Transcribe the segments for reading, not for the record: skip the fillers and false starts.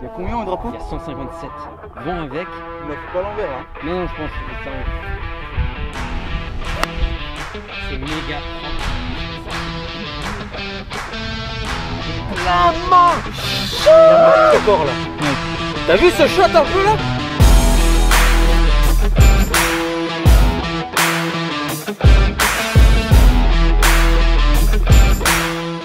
Il y a combien au drapeau? Il y a 157. Vont avec. Mais faut pas l'envers hein. Non, non, je pense que c'est méga. La main encore là. T'as vu ce shot un peu là?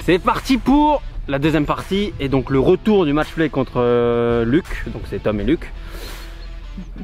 C'est parti pour la deuxième partie et donc le retour du match play contre Luc. Donc c'est Tom et Luc.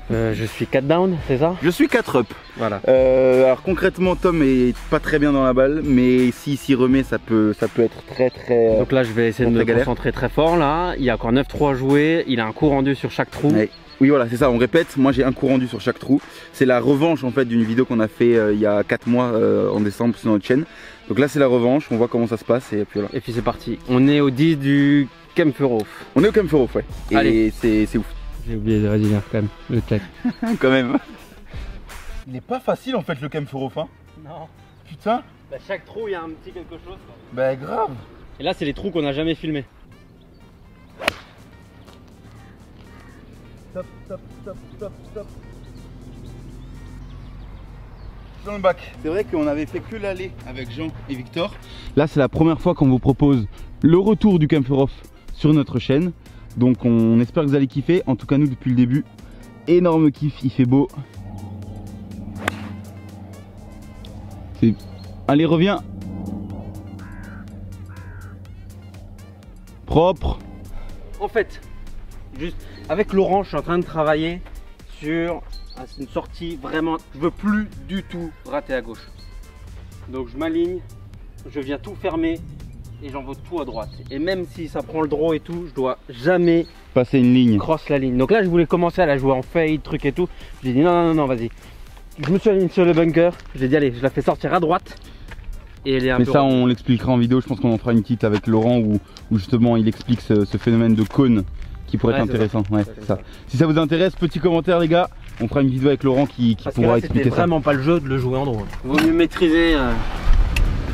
Je suis 4 down, c'est ça? Je suis 4 up. Voilà. Alors concrètement Tom est pas très bien dans la balle, mais s'il s'y remet ça peut être très... Donc là je vais essayer de me galère. concentrer très fort là. Il y a encore 9-3 à jouer, il a un coup rendu sur chaque trou. Ouais. Oui voilà c'est ça, on répète, moi j'ai un coup rendu sur chaque trou. C'est la revanche en fait d'une vidéo qu'on a fait il y a 4 mois en décembre sur notre chaîne. Donc là c'est la revanche, on voit comment ça se passe et puis voilà. Et puis c'est parti, on est au 10 du Kempferhof. On est au Kempferhof ouais. Et allez, c'est ouf. J'ai oublié de redire quand même le check. Quand même. Il n'est pas facile en fait le Kempferhof hein. Non. Putain. Bah, chaque trou il y a un petit quelque chose. Bah grave. Et là c'est les trous qu'on n'a jamais filmés. Stop, stop, stop, stop, stop. Dans le bac. C'est vrai qu'on avait fait que l'aller avec Jean et Victor. Là c'est la première fois qu'on vous propose le retour du Kempferhof sur notre chaîne. Donc on espère que vous allez kiffer. En tout cas nous depuis le début, énorme kiff, il fait beau. Allez reviens. Propre. En fait, juste avec Laurent, je suis en train de travailler sur une sortie vraiment. Je veux plus du tout rater à gauche. Donc je m'aligne, je viens tout fermer et j'envoie tout à droite. Et même si ça prend le draw et tout, je dois jamais Passer une ligne. cross la ligne. Donc là, je voulais commencer à la jouer en fade, truc et tout. J'ai dit non, non, non, non, vas-y. Je me suis aligné sur le bunker. J'ai dit allez, je la fais sortir à droite. Et elle est un Mais peu ça on l'expliquera en vidéo, je pense qu'on en fera une petite avec Laurent où justement il explique ce phénomène de cône qui pourrait être intéressant. Ouais, c'est ça. Si ça vous intéresse, petit commentaire les gars, on fera une vidéo avec Laurent qui pourra expliquer ça. C'était vraiment pas le jeu de le jouer en draw. Vaut mieux maîtriser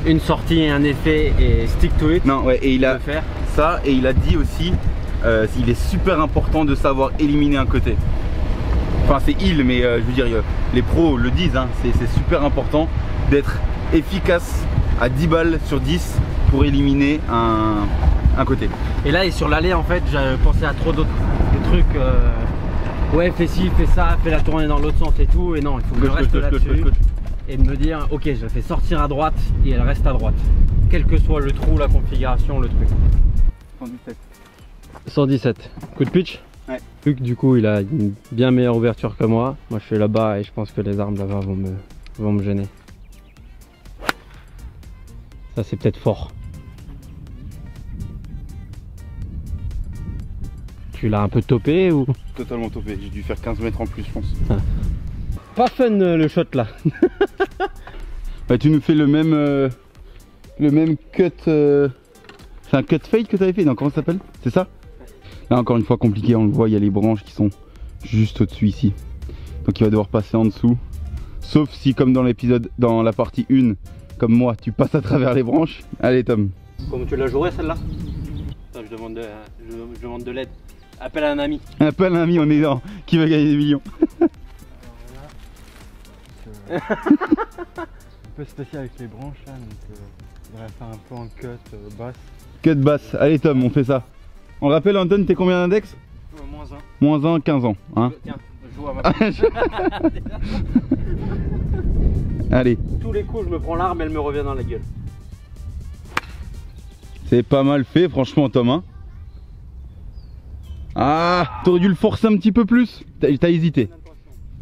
une sortie et un effet et stick to it. Non ouais, et il a faire ça et il a dit aussi il est super important de savoir éliminer un côté. Enfin c'est mais je veux dire les pros le disent hein, c'est super important d'être efficace à 10 balles sur 10 pour éliminer un côté. Et là et sur l'allée en fait j'ai pensé à trop d'autres trucs ouais fais ci, fais ça, fais la tournée dans l'autre sens et tout. Et non, il faut que je reste là-dessus et de me dire ok je la fais sortir à droite et elle reste à droite. Quel que soit le trou, la configuration, le truc. 117. 117. Coup de pitch. Ouais. Luc du coup il a une bien meilleure ouverture que moi. Moi je suis là-bas et je pense que les armes là-bas vont me gêner. Ça c'est peut-être fort. Tu l'as un peu topé ou? Totalement topé, j'ai dû faire 15 mètres en plus je pense. Ah. Pas fun le shot là. Bah, tu nous fais le même cut. C'est un cut fade que tu avais fait, non comment ça s'appelle? C'est ça? Là encore une fois compliqué, on le voit, il y a les branches qui sont juste au-dessus ici. Donc il va devoir passer en dessous. Sauf si comme dans l'épisode, dans la partie 1, comme moi, tu passes à travers les branches. Allez Tom. Comment tu l'as joué celle-là? Je demande de l'aide. Appelle un ami. Appelle un ami, on est dans qui va gagner des millions. Un peu spécial avec les branches là, donc on va faire un peu en cut basse. Cut basse, allez Tom, on fait ça. On rappelle Anton, t'es combien d'index? Moins 1. Moins 1, 15 ans. Hein Tiens, je joue à ma place. Allez. Tous les coups je me prends l'arme, elle me revient dans la gueule. C'est pas mal fait franchement Tom hein. Ah, t'aurais dû le forcer un petit peu plus. T'as hésité.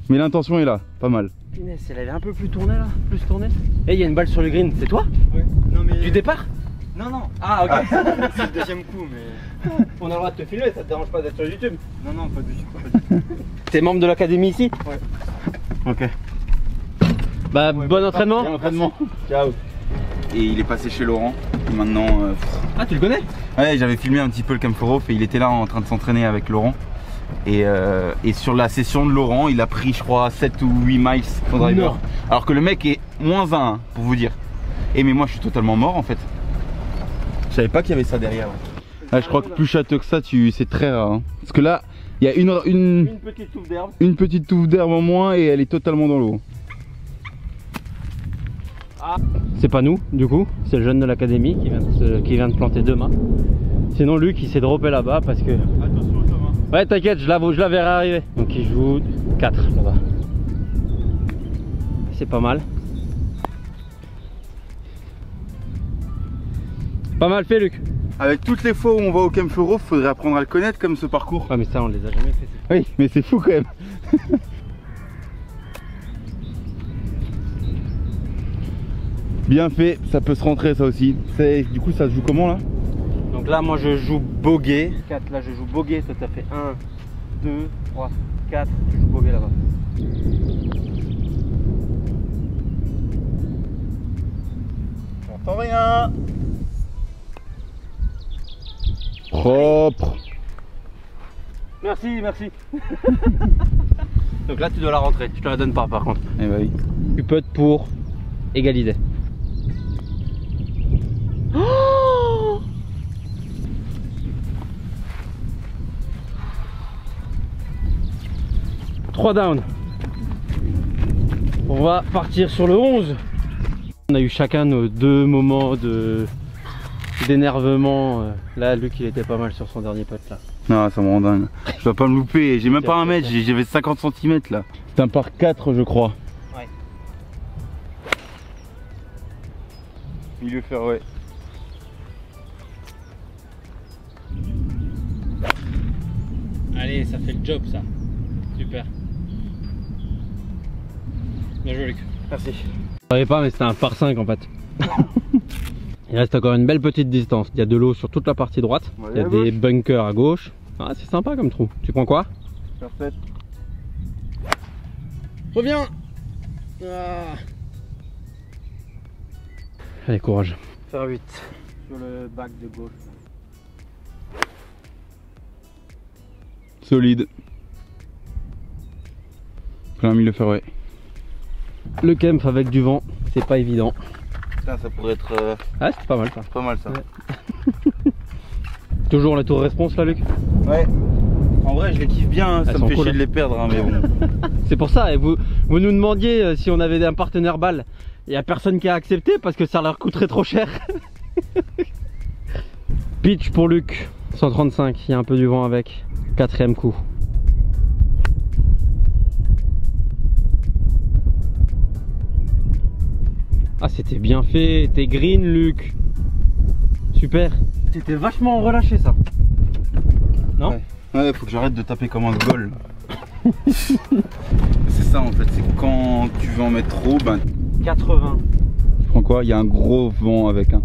Mais l'intention est là, pas mal. Punaise, elle avait un peu plus tourné là, plus tourné. Eh, il y a une balle sur le green, c'est toi? Ouais. Non mais. Du départ? Non non. Ah ok. C'est le deuxième coup mais. On a le droit de te filmer, ça te dérange pas d'être sur YouTube? Non non pas du tout. T'es membre de l'académie ici? Ouais. Ok. Bah bon entraînement. Bon entraînement. Ciao. Et il est passé chez Laurent. Et maintenant. Ah tu le connais? Ouais, j'avais filmé un petit peu le Kempferhof et il était là en train de s'entraîner avec Laurent. Et sur la session de Laurent, il a pris je crois 7 ou 8 miles son driver. Non. Alors que le mec est moins 1 pour vous dire. Et mais moi je suis totalement mort en fait. Je savais pas qu'il y avait ça derrière. Ouais. Ah, je crois que plus châteux que ça, c'est très rare. Hein. Parce que là, il y a une petite touffe d'herbe. Une petite touffe d'herbe en moins et elle est totalement dans l'eau. Ah. C'est pas nous, du coup, c'est le jeune de l'académie qui vient de planter 2 mâts. Sinon, Luc, il s'est droppé là-bas parce que. Attention, Thomas. Ouais, t'inquiète, je la verrai arriver. Donc, il joue 4 là-bas. C'est pas mal. Pas mal fait, Luc. Avec toutes les fois où on va au Kempfeuro, faudrait apprendre à le connaître comme ce parcours. Ah mais ça on les a jamais fait. Oui, mais c'est fou quand même. Bien fait, ça peut se rentrer ça aussi. Du coup ça se joue comment là? Donc là moi je joue bogey. 4, là je joue bogey, toi t'as fait 1, 2, 3, 4, tu joues bogey là-bas. J'entends rien. Propre. Merci, merci. Donc là tu dois la rentrer, je te la donne pas par contre. Eh bah oui. Tu peux pour égaliser. Oh 3 down. On va partir sur le 11. On a eu chacun nos 2 moments d'énervement. Là Luc il était pas mal sur son dernier putt là. Non, ça me rend dingue. Je dois pas me louper, j'ai même pas 1 mètre, j'avais 50 cm là. C'est un par 4 je crois. Ouais. Milieu fairway. Allez, ça fait le job ça. Super. Bien joué Luc. Merci. Je savais pas mais c'était un par 5 en fait. Il reste encore une belle petite distance. Il y a de l'eau sur toute la partie droite. Il y a des bunkers à gauche. Ah, c'est sympa comme trou. Tu prends quoi? Parfait. Reviens. Ah. Allez, courage. Faire 8 sur le bac de gauche. Solide. Plein milieu fairway. Le Kempf avec du vent, c'est pas évident. Putain, ça pourrait être. Ah, c'est pas mal ça. Pas mal ça. Ouais. Toujours la tour response là, Luc? Ouais. En vrai, je les kiffe bien, hein. Ça me fait cool, chier de les perdre, hein, mais bon. C'est pour ça, et vous nous demandiez si on avait un partenaire balle. Il n'y a personne qui a accepté parce que ça leur coûterait trop cher. Pitch pour Luc, 135, il y a un peu du vent avec. 4ème coup. Ah, c'était bien fait, t'es green Luc. Super. C'était vachement relâché ça. Non? Ouais, faut que j'arrête de taper comme un goal. C'est ça en fait, c'est quand tu veux en mettre trop, ben. 80. Je prends quoi? Il y a un gros vent avec un.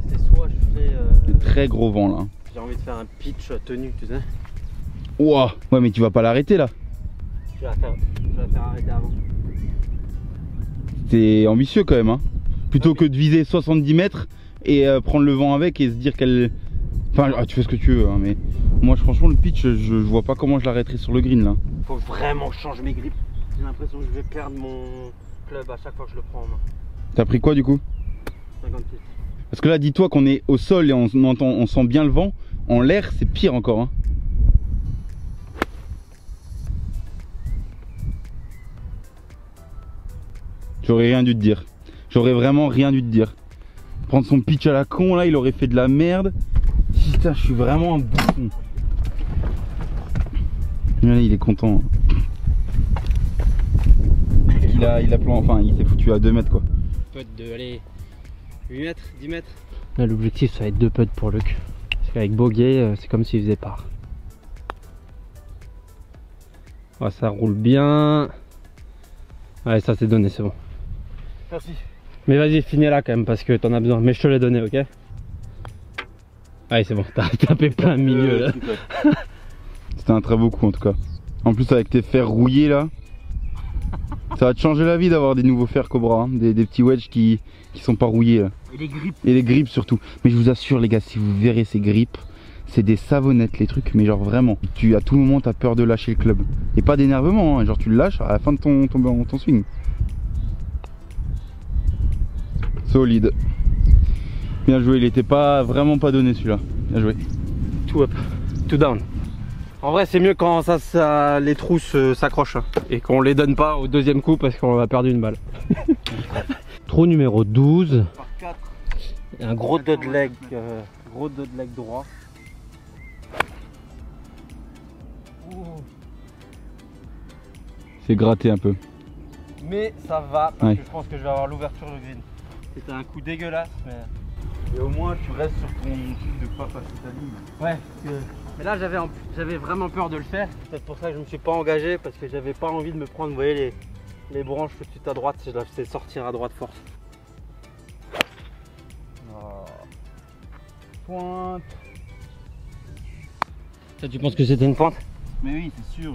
C'est soit je fais. Un très gros vent là. J'ai envie de faire un pitch tenu, tu sais. Ouah. Ouais, mais tu vas pas l'arrêter là. Je vais la faire arrêter avant. C'est ambitieux quand même, hein. Plutôt que de viser 70 mètres et prendre le vent avec et se dire qu'elle. Enfin, tu fais ce que tu veux, hein, mais moi franchement le pitch, je vois pas comment je l'arrêterai sur le green là. Faut vraiment que je change mes grips. J'ai l'impression que je vais perdre mon club à chaque fois que je le prends en main. T'as pris quoi du coup? 56. Parce que là, dis-toi qu'on est au sol et on sent bien le vent. En l'air, c'est pire encore, hein. J'aurais rien dû te dire. J'aurais vraiment rien dû te dire. Prendre son pitch à la con là, il aurait fait de la merde. Putain, je suis vraiment un bouffon. Là, il est content. Il s'est foutu à 2 mètres quoi. Putt de, allez, 8 mètres, 10 mètres. Là, l'objectif, ça va être 2 putts pour Luc. Parce qu'avec bogey, c'est comme s'il faisait part. Oh, ça roule bien. Ouais, ça c'est donné, c'est bon. Merci. Mais vas-y, finis là quand même parce que t'en as besoin. Mais je te l'ai donné, ok? Allez, c'est bon, t'as tapé plein milieu là. C'était un très beau coup en tout cas. En plus, avec tes fers rouillés là, ça va te changer la vie d'avoir des nouveaux fers Cobra, hein. Des petits wedges qui sont pas rouillés là. Et les grippes. Et les grippes surtout. Mais je vous assure les gars, si vous verrez ces grippes, c'est des savonnettes les trucs, mais genre vraiment. À tout moment t'as peur de lâcher le club. Et pas d'énervement, hein. Genre tu le lâches à la fin de ton swing. Solide. Bien joué, il était vraiment pas donné celui-là. Bien joué. two up, two down. En vrai, c'est mieux quand les trous s'accrochent hein, et qu'on les donne pas au deuxième coup parce qu'on a perdu une balle. Trou numéro 12. Par 4. Et un gros dud leg droit. C'est gratté un peu. Mais ça va parce Ouais. que je pense que je vais avoir l'ouverture de green. C'était un coup dégueulasse mais... Et au moins tu restes sur ton truc de pas passer ta ligne. Ouais, mais là j'avais vraiment peur de le faire. C'est peut-être pour ça que je me suis pas engagé parce que j'avais pas envie de me prendre, vous voyez les branches tout de suite à droite, je la faisais sortir à droite force. Oh. Pointe. Ça, tu penses que c'était une pointe? Mais oui, c'est sûr.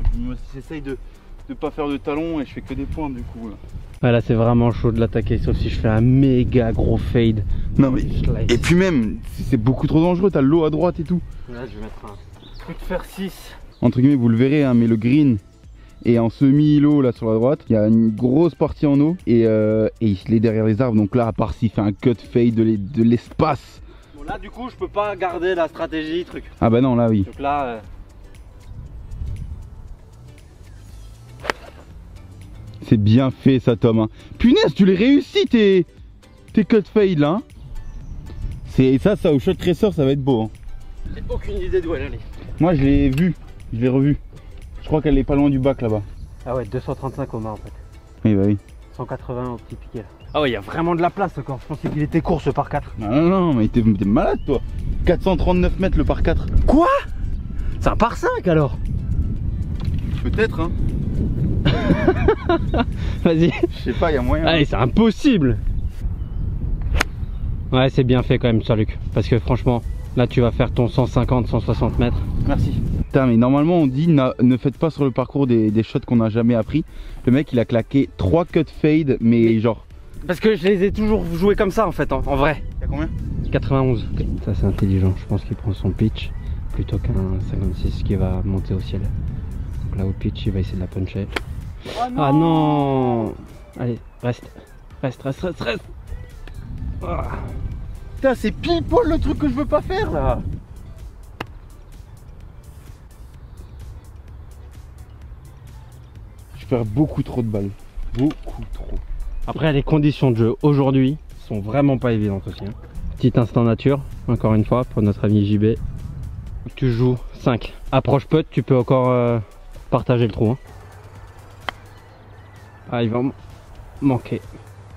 J'essaye de pas faire de talons et je fais que des pointes du coup. Là. Ouais, là c'est vraiment chaud de l'attaquer sauf si je fais un méga gros fade. Non mais. Et puis même, c'est beaucoup trop dangereux, t'as l'eau à droite et tout. Là je vais mettre un coup de fer 6. Entre guillemets, vous le verrez, hein, mais le green est en semi-îlot là sur la droite. Il y a une grosse partie en eau et il est derrière les arbres. Donc là, à part s'il fait un cut fade de l'espace. Bon là du coup je peux pas garder la stratégie truc. Ah bah non, là oui. Donc là... C'est bien fait ça, Tom. Hein. Punaise, tu les réussis tes cut fade là. Hein. C'est ça au shot tracer, ça va être beau. Hein. J'ai aucune idée d'où elle allait. Moi, je l'ai vu, je l'ai revu. Je crois qu'elle est pas loin du bac là-bas. Ah ouais, 235 au mât en fait. Oui, bah oui. 180 au petit piquet. Ah ouais, il y a vraiment de la place encore. Je pensais qu'il était court ce par 4. Non, mais t'es malade toi. 439 mètres le par 4. Quoi? C'est un par 5 alors? Peut-être, hein. Vas-y. Je sais pas, il y a moyen. Allez, c'est impossible. Ouais, c'est bien fait quand même ça, Luc. Parce que franchement, là tu vas faire ton 150-160 mètres. Merci. Putain, mais normalement on dit ne faites pas sur le parcours des shots qu'on n'a jamais appris. Le mec il a claqué 3 cut fade, mais genre. Parce que je les ai toujours joués comme ça en fait, en vrai. Y'a combien? 91. Ça c'est intelligent, je pense qu'il prend son pitch plutôt qu'un 56 qui va monter au ciel. Donc là au pitch il va essayer de la puncher. Oh non, Ah non. Allez, reste. Ah. Putain, c'est pile poil le truc que je veux pas faire là. Je perds beaucoup trop de balles. Beaucoup trop. Après les conditions de jeu aujourd'hui sont vraiment pas évidentes aussi. Hein. Petit instant nature, encore une fois pour notre ami JB. Tu joues 5. Approche putt, tu peux encore partager le trou. Hein. Ah, il va manquer.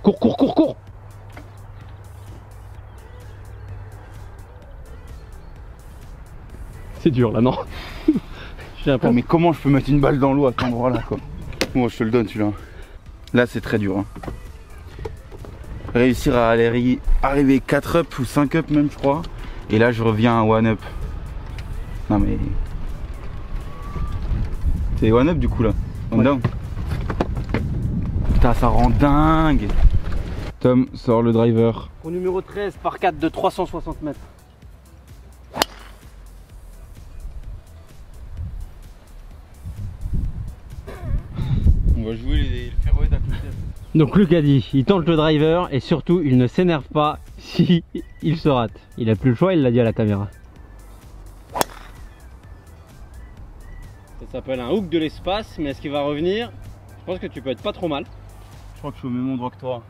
Cours. C'est dur là, non? J'ai un peu... Mais comment je peux mettre une balle dans l'eau à cet endroit là quoi? Moi je te le donne celui-là. Là c'est très dur. Hein. Réussir à aller arriver 4 up ou 5 up même je crois. Et là je reviens à 1 up. Non mais... C'est 1 up du coup là. On down. Putain ça rend dingue. Tom sort le driver. Au numéro 13 par 4 de 360 mètres. On va jouer les fairways d'à côté. Donc Luc a dit, il tente le driver et surtout il ne s'énerve pas si il se rate. Il a plus le choix, il l'a dit à la caméra. Ça s'appelle un hook de l'espace, mais est-ce qu'il va revenir? Je pense que tu peux être pas trop mal. Je crois que je suis au même endroit que toi.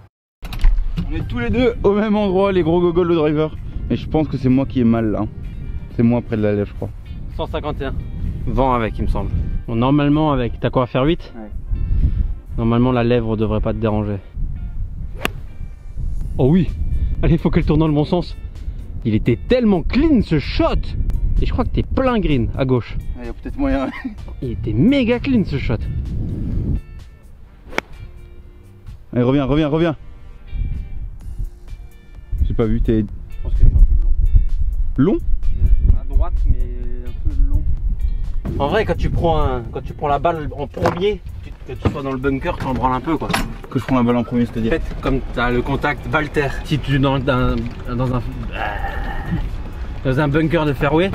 On est tous les deux au même endroit, les gros gogoles de driver. Mais je pense que c'est moi qui ai mal là. C'est moi près de la lèvre je crois. 151. Vent avec il me semble. Bon, normalement avec, t'as quoi à faire 8? Ouais. Normalement la lèvre devrait pas te déranger. Oh oui. Allez, faut qu'elle tourne dans le bon sens. Il était tellement clean ce shot. Et je crois que t'es plein green à gauche. Il y a peut-être moyen. Il était méga clean ce shot. Allez reviens. J'ai pas vu, t'es Je pense que je suis un peu long. long? À droite mais un peu long. En vrai quand tu prends la balle en premier, que tu sois dans le bunker, tu en branles un peu quoi. Que je prends la balle en premier, c'est-à-dire? En fait, comme tu as le contact balle-terre, si tu es dans un bunker de fairway,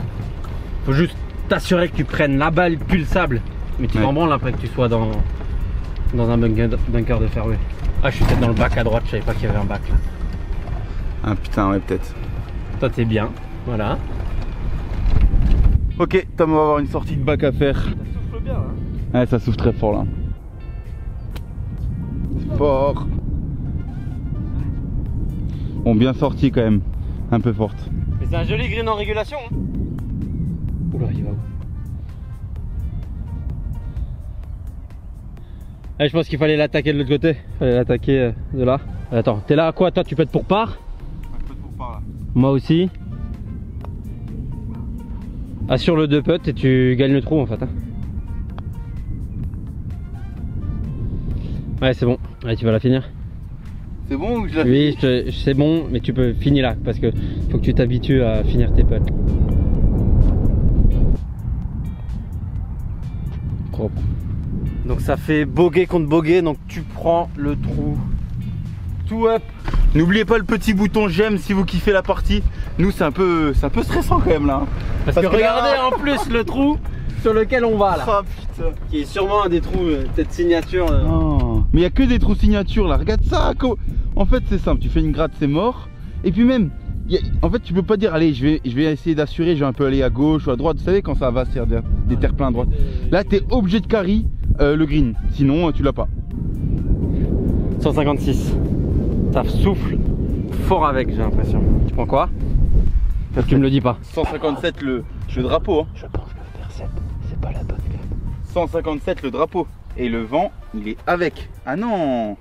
faut juste t'assurer que tu prennes la balle puis le sable. Mais tu t'en branles après que tu sois dans un bunker de fairway. Ah, je suis peut-être dans le bac à droite, je savais pas qu'il y avait un bac là. Ah putain, ouais, peut-être. Toi, t'es bien, voilà. Ok, Tom va avoir une sortie de bac à faire. Ça souffle bien hein. Ouais, ça souffle très fort là. C'est fort. Bon, bien sorti quand même. Un peu forte. Mais c'est un joli green en régulation hein. Oula, il va où? Ah, je pense qu'il fallait l'attaquer de l'autre côté. Il fallait l'attaquer de là. Attends, t'es là à quoi toi? Tu pètes pour part? Un peu pour par là. Moi aussi. Assure le 2 putts et tu gagnes le trou en fait hein. Ouais c'est bon, allez tu vas la finir. C'est bon ou je la Oui c'est bon mais tu peux finir là parce que faut que tu t'habitues à finir tes putts. Propre. Donc ça fait bogey contre bogey, donc tu prends le trou tout up. N'oubliez pas le petit bouton j'aime si vous kiffez la partie. Nous c'est un peu stressant quand même là. Parce que regardez là... en plus le trou sur lequel on va là. Oh putain. Qui est sûrement un des trous, peut-être signature. Oh. Mais il n'y a que des trous signature là, regarde ça. En fait c'est simple, tu fais une gratte c'est mort. Et puis même, en fait tu peux pas dire allez je vais essayer d'assurer, je vais un peu aller à gauche ou à droite. Vous savez quand ça va se faire des terre-pleins à droite. Là t'es obligé de carry le green, sinon tu l'as pas. 156. Ça souffle fort avec, j'ai l'impression. Tu prends quoi? Parce que tu me le dis pas. 157 le drapeau. Hein. Je pense que faire 7, c'est pas la bonne carte. 157 le drapeau. Et le vent, il est avec. Ah non!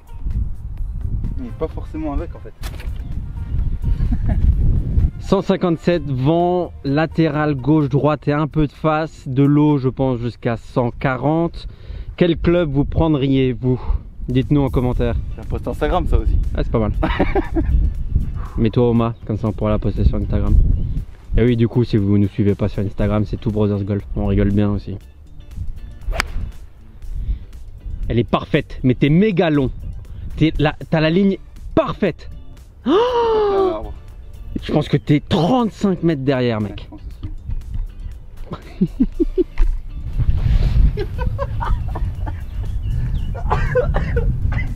Il n'est pas forcément avec en fait. 157 vent latéral gauche-droite et un peu de face. De l'eau, je pense, jusqu'à 140. Quel club vous prendriez-vous? Dites-nous en commentaire. C'est un post Instagram ça aussi. Ah c'est pas mal. Mets-toi Oma, comme ça on pourra la poster sur Instagram. Et oui du coup si vous ne nous suivez pas sur Instagram c'est Two Brothers Golf. On rigole bien aussi. Elle est parfaite mais t'es méga long. T'as la ligne parfaite. Oh je pense que t'es 35 mètres derrière mec. Ouais, je pense aussi.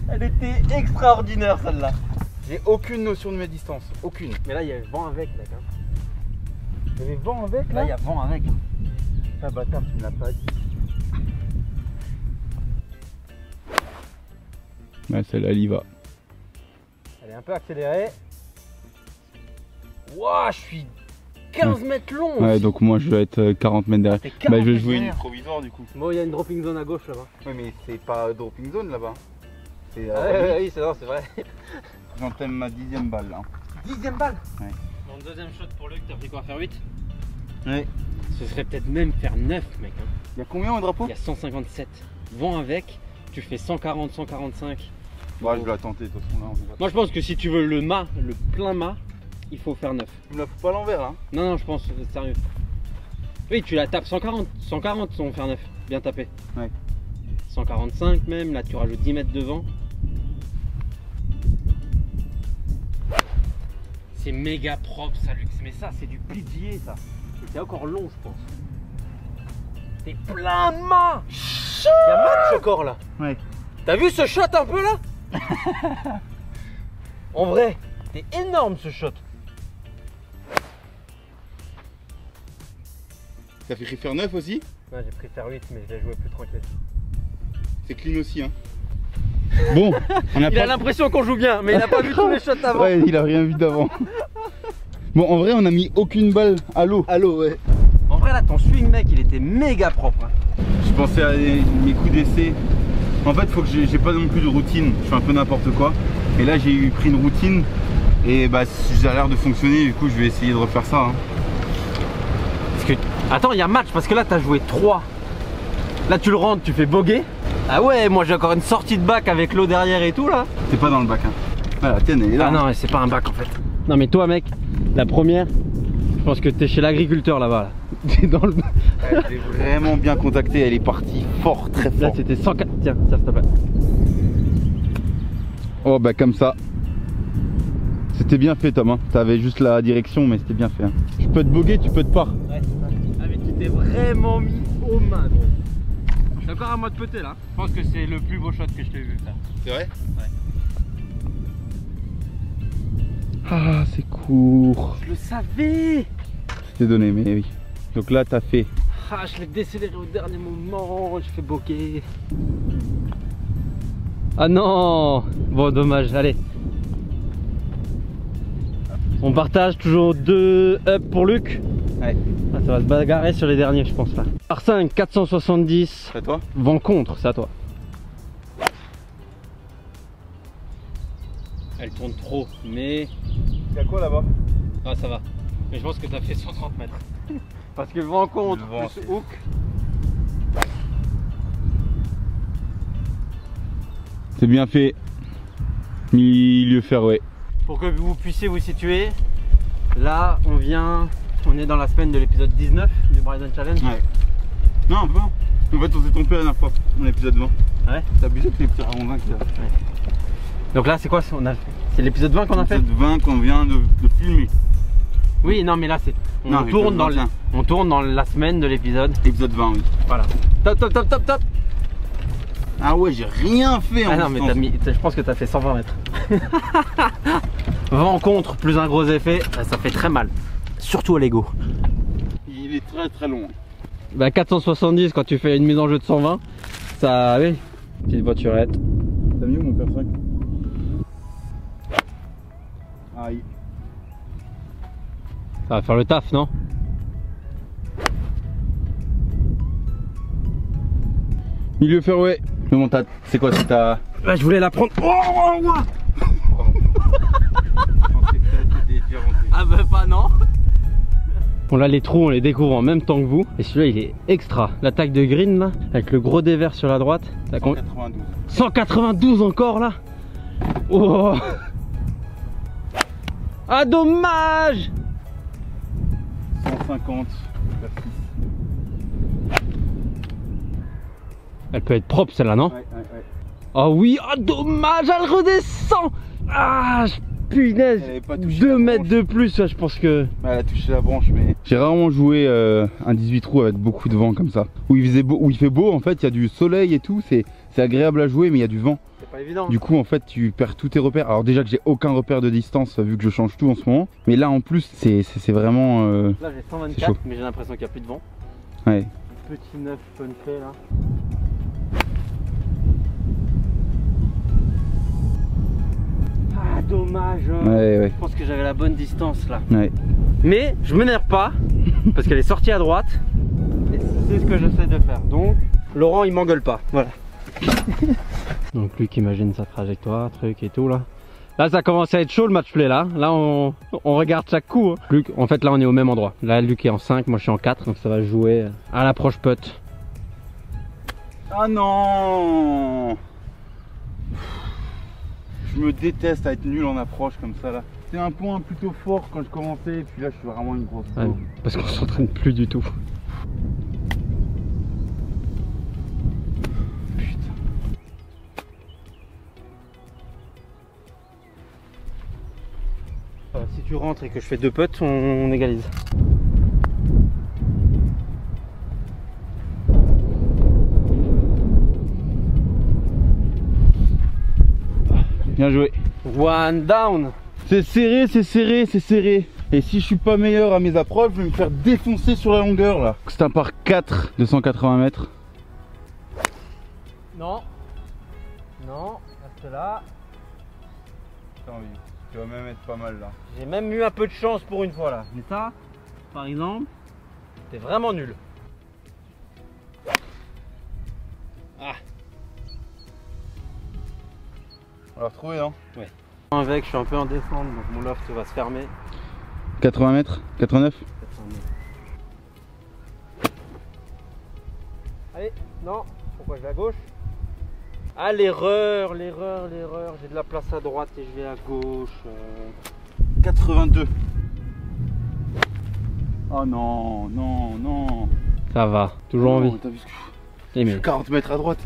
Elle était extraordinaire celle-là. J'ai aucune notion de mes distances, aucune. Mais là il y a vent avec mec hein. Il y avait vent avec Là il y a vent avec. Ah bâtard, tu me l'as pas dit. Ouais celle-là elle y va. Elle est un peu accélérée. Wouah je suis 15 mètres long. Ouais donc moi je vais être 40 mètres derrière. Bah je vais jouer une derrière. provisoire du coup. Bon il y a une dropping zone à gauche là-bas. Ouais mais c'est pas dropping zone là-bas. C'est Oui c'est vrai. j'entame ma 10e balle là. 10e balle. Ouais. Dans le deuxième shot pour Luc, t'as pris quoi? Faire 8? Ouais. Ce serait peut-être même faire 9 mec hein. Il y a combien au drapeau? Il y a 157. Vent avec, tu fais 140, 145. Ouais, je vais la tenter de toute façon là. Moi je pense que si tu veux le mât, le plein mât, il faut faire 9. Tu me la fous pas à l'envers là? Non je pense, sérieux. Oui tu la tapes 140, 140 on va faire 9, bien tapé. Ouais. 145 même, là tu rajoutes 10 mètres de vent. C'est méga propre ça Lux, mais ça c'est du pilier ça. C'est encore long je pense. T'es plein de mât. Il y a match encore là. Ouais. T'as vu ce shot un peu là? En vrai, c'est énorme ce shot. Ça fait faire 9 aussi? Ouais, j'ai pris faire 8 mais je vais jouer plus tranquille. C'est clean aussi hein. Bon, on a Il a l'impression qu'on joue bien, mais il a pas vu tous les shots avant. Ouais, il a rien vu d'avant. Bon, en vrai, on a mis aucune balle à l'eau. À l'eau, ouais. En vrai, là, ton swing, mec, il était méga propre. Hein. Je pensais à mes coups d'essai. En fait, faut que j'ai pas non plus de routine. Je fais un peu n'importe quoi. Et là, j'ai pris une routine. Et bah, ça a l'air de fonctionner. Du coup, je vais essayer de refaire ça. Hein. Parce que... Attends, il y a match parce que là, t'as joué 3. Là, tu le rentres, tu fais bogey. Ah ouais, moi j'ai encore une sortie de bac avec l'eau derrière et tout là. T'es pas dans le bac hein. Voilà, tiens, elle est là. Ah non, c'est pas un bac en fait. Non mais toi mec, la première, je pense que t'es chez l'agriculteur là-bas. Là. T'es dans le... Elle est vraiment bien contactée, elle est partie fort, très fort. Là c'était 104, tiens, s'il te plaît. Oh bah comme ça. C'était bien fait Tom, hein. T'avais juste la direction mais c'était bien fait. Hein. Tu peux te boguer, tu peux te part. Ouais, c'est ça. Ah mais tu t'es vraiment mis aux mains gros. C'est encore à moi de peter là. Je pense que c'est le plus beau shot que je t'ai vu faire. C'est vrai? Ouais. Ah c'est court. Je le savais. C'était donné mais oui. Donc là, t'as fait. Ah, je l'ai décéléré au dernier moment, j'ai fait bokeh. Ah non. Bon, dommage, allez. On partage toujours 2 up pour Luc. Ouais. Ah, ça va se bagarrer sur les derniers, je pense là. Par 5, 470. C'est à toi? Vent contre, c'est à toi. Elle tourne trop, mais... Y'a quoi là-bas? Ah, ça va. Mais je pense que t'as fait 130 mètres. Parce que vent contre, Le vent, plus hook. C'est bien fait. Milieu fairway. Pour que vous puissiez vous situer, là on est dans la semaine de l'épisode 19 du Bryden Challenge. Ouais. Non, un peu. En fait, on s'est trompé la dernière fois, dans l'épisode 20. Ouais. T'as abusé que les petits ravons 20 qu'il y a. Donc là c'est quoi? C'est l'épisode 20 qu'on a fait? L'épisode 20 qu'on vient de filmer. Oui, non mais là c'est... Non, On tourne dans la semaine de l'épisode. Épisode 20, oui. Voilà. Top, top, top, top, top. Ah ouais, j'ai rien fait en Ah non mais je pense que t'as fait 120 mètres. Vent contre plus un gros effet, ça fait très mal. Surtout à l'ego. Il est très très long. Bah 470 quand tu fais une mise en jeu de 120, ça... Oui, petite voiturette. T'as mis où mon père 5? Aïe. Ça va faire le taf, non? Milieu fairway. Mais bon, c'est quoi, c'est ta... Là je voulais la prendre. Ah bah pas non. Bon là les trous on les découvre en même temps que vous. Et celui-là il est extra. L'attaque de green là, avec le gros dévers sur la droite. 192. 192 encore là. Oh. Ah dommage. 150. Elle peut être propre celle-là, non? Ouais. Ah oui, ah dommage, elle redescend. Ah punaise, Elle avait pas touché 2 la mètres branche. de plus, ouais, je pense que... Elle a touché la branche, mais... J'ai rarement joué un 18 trous avec beaucoup de vent comme ça. Où il fait beau, en fait, il y a du soleil et tout, c'est agréable à jouer, mais il y a du vent. C'est pas évident. Du coup, en fait, tu perds tous tes repères. Alors déjà que j'ai aucun repère de distance, vu que je change tout en ce moment. Mais là, en plus, c'est vraiment... Là j'ai c'est chaud. 124, mais j'ai l'impression qu'il n'y a plus de vent. Ouais. Petit 9 fun fait là. Ah dommage. Ouais. Je pense que j'avais la bonne distance là. Ouais. Mais je m'énerve pas parce qu'elle est sortie à droite. Et c'est ce que j'essaie de faire. Donc Laurent il m'engueule pas. Voilà. Donc Luc imagine sa trajectoire, truc et tout là. Là ça commence à être chaud le match play là. Là on regarde chaque coup. Hein. Luc, en fait là on est au même endroit. Là Luc est en 5, moi je suis en 4. Donc ça va jouer à l'approche putt. Ah non! Je me déteste à être nul en approche comme ça là. C'est un point plutôt fort quand je commençais et puis là je suis vraiment une grosse Ouais, pauvre. parce qu'on s'entraîne plus du tout. Putain. Si tu rentres et que je fais 2 putts, on égalise. Bien joué. One down. C'est serré, c'est serré, c'est serré. Et si je suis pas meilleur à mes approches, je vais me faire défoncer sur la longueur là. C'est un par 4 de 180 mètres. Non. Non, reste là. Tu vas même être pas mal là. J'ai même eu un peu de chance pour une fois là. Mais ça, par exemple, c'est vraiment nul. Ah. On va retrouver hein. Ouais. Avec, je suis un peu en descente, donc mon loft va se fermer. 80 mètres 89. Allez, non, pourquoi je vais à gauche? Ah l'erreur, l'erreur. J'ai de la place à droite et je vais à gauche. 82. Oh non, non, non. Ça va, toujours en vie. T'as vu ce que... Eh, mais 40 mètres à droite.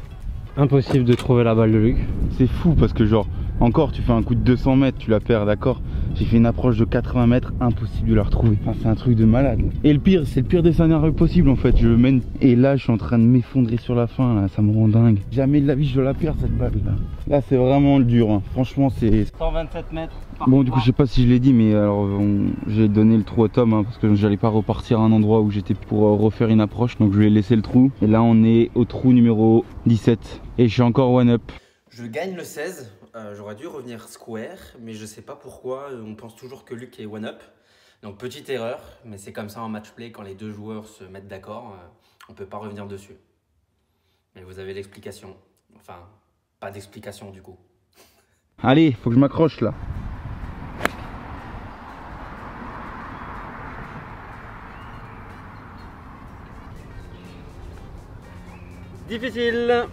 impossible de trouver la balle de Luc. C'est fou parce que genre, encore tu fais un coup de 200 mètres, tu la perds, d'accord. J'ai fait une approche de 80 mètres, impossible de la retrouver. Enfin, c'est un truc de malade. Et le pire, c'est le pire des scénarios possible en fait. Je mène et là, je suis en train de m'effondrer sur la fin. Là, ça me rend dingue. Jamais de la vie je dois la perdre cette balle là. Là, c'est vraiment dur. Hein. Franchement, c'est 127 mètres. bon. Du coup, je sais pas si je l'ai dit, mais alors j'ai donné le trou à Tom hein, parce que j'allais pas repartir à un endroit où j'étais pour refaire une approche. Donc, je lui ai laissé le trou. Et là, on est au trou numéro 17 et je suis encore one up. Je gagne le 16, j'aurais dû revenir square, mais je sais pas pourquoi, on pense toujours que Luc est one-up. Donc petite erreur, mais c'est comme ça en match play, quand les deux joueurs se mettent d'accord, on peut pas revenir dessus. Mais vous avez l'explication, enfin, pas d'explication du coup. Allez, faut que je m'accroche là. Difficile.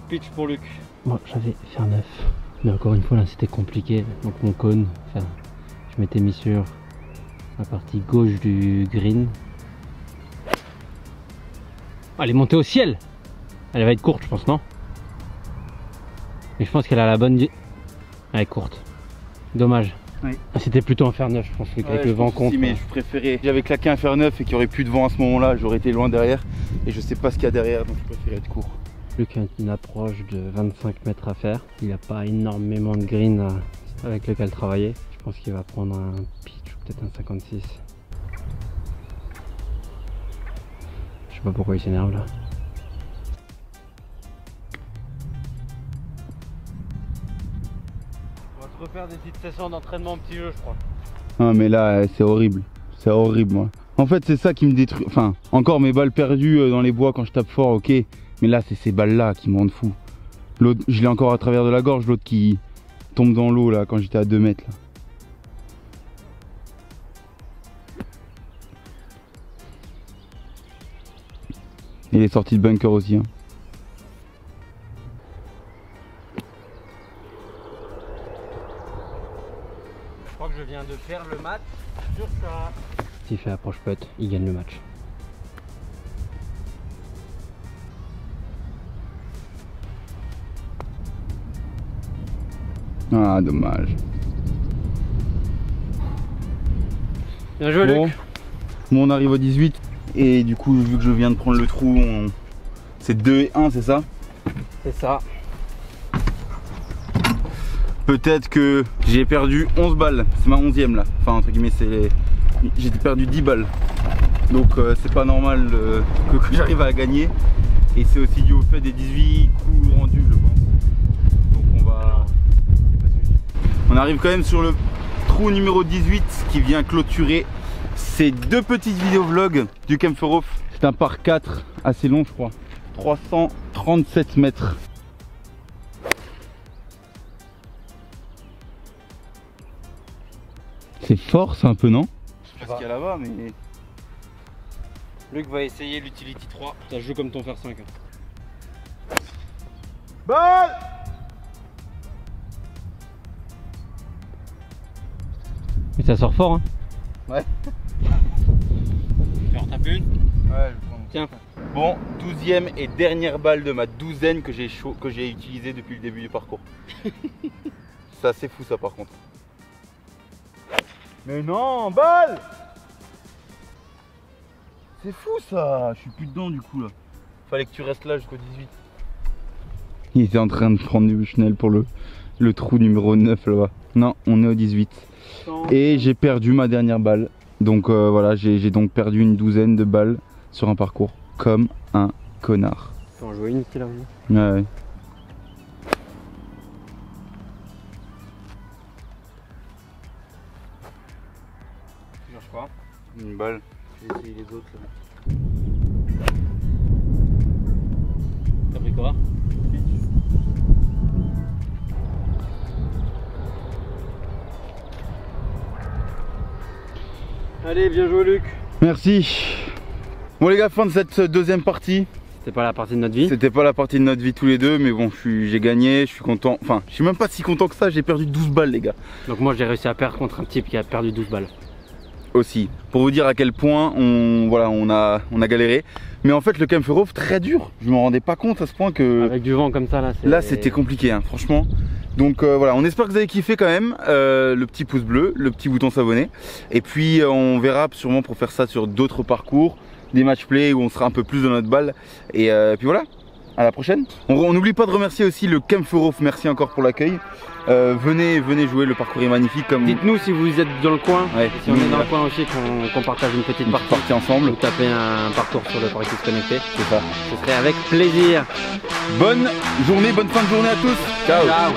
Pitch pour Luc. Bon, j'avais faire 9, mais encore une fois là c'était compliqué, donc mon cône, enfin, je m'étais mis sur la partie gauche du green. Oh, elle est montée au ciel. Elle va être courte je pense, non? Mais je pense qu'elle a la bonne... Elle est courte. Dommage. Oui. C'était plutôt un faire 9 je pense, avec le vent contre. Mais je préférais... J'avais claqué un fer 9 et qu'il n'y aurait plus de vent à ce moment-là, j'aurais été loin derrière. Et je sais pas ce qu'il y a derrière, donc je préférais être court. Luc a une approche de 25 mètres à faire. Il n'a pas énormément de green avec lequel travailler. Je pense qu'il va prendre un pitch ou peut-être un 56. Je sais pas pourquoi il s'énerve là. On va se refaire des petites sessions d'entraînement petit jeu je crois. Ah mais là c'est horrible. C'est horrible moi. En fait c'est ça qui me détruit. Enfin encore mes balles perdues dans les bois quand je tape fort, ok. Mais là, c'est ces balles-là qui me rendent fou. L'autre, je l'ai encore à travers de la gorge, l'autre qui tombe dans l'eau là quand j'étais à 2 mètres. Là. Et les sorties de bunker aussi. Hein. Je crois que je viens de faire le match sur ça. S'il fait approche putt, il gagne le match. Ah, dommage. Bien joué Bon. Luc. Bon, on arrive au 18. Et du coup, vu que je viens de prendre le trou, c'est 2 et 1, c'est ça? C'est ça. Peut-être que j'ai perdu 11 balles. C'est ma 11e là. Enfin, entre guillemets, j'ai perdu 10 balles. Donc, c'est pas normal que j'arrive à gagner. Et c'est aussi dû au fait des 18 coups rendus, je pense. Donc, on arrive quand même sur le trou numéro 18 qui vient clôturer ces 2 petites vidéos vlogs du Kempferhof. C'est un par 4 assez long, je crois. 337 mètres. C'est fort, c'est un peu, non? Je sais pas ce qu'il y a là-bas, mais... Luc va essayer l'utility 3. Ça joue comme ton fer 5. Balle! Mais ça sort fort hein. Ouais. Tu en tapes une? Ouais, je prends. Tiens. Bon, 12e et dernière balle de ma douzaine que j'ai utilisée depuis le début du parcours. C'est assez fou ça par contre. Mais non, balle! C'est fou ça! Je suis plus dedans du coup là. Fallait que tu restes là jusqu'au 18. Il était en train de prendre du Bushnell pour le trou numéro 9 là-bas. Non, on est au 18. Et j'ai perdu ma dernière balle. Donc voilà, j'ai donc perdu une douzaine de balles sur un parcours. Comme un connard. Faut en jouer une qui là. Ouais. Toujours quoi? Une balle. Je vais essayer les autres là. T'as pris quoi? Allez, bien joué Luc. Merci. Bon les gars, fin de cette deuxième partie. C'était pas la partie de notre vie. C'était pas la partie de notre vie tous les deux, mais bon, j'ai gagné, je suis content. Enfin, je suis même pas si content que ça, j'ai perdu 12 balles les gars. Donc moi j'ai réussi à perdre contre un type qui a perdu 12 balles. Aussi, pour vous dire à quel point on a galéré. Mais en fait le Kempferhof très dur, je me rendais pas compte à ce point que... Avec du vent comme ça là, là c'était compliqué hein. Franchement. Donc voilà, on espère que vous avez kiffé quand même. Le petit pouce bleu, le petit bouton s'abonner. Et puis on verra sûrement pour faire ça sur d'autres parcours, des match play où on sera un peu plus dans notre balle. Et puis voilà, à la prochaine. On n'oublie pas de remercier aussi le Camp Furov, merci encore pour l'accueil. Venez jouer, le parcours est magnifique. Dites-nous si vous êtes dans le coin, Ouais, si on est dans le coin aussi, qu'on partage une petite partie ensemble. Vous tapez un parcours sur le Parcours Connecté. C'est ça. Ce serait avec plaisir. Bonne journée, bonne fin de journée à tous. Ciao. Ciao.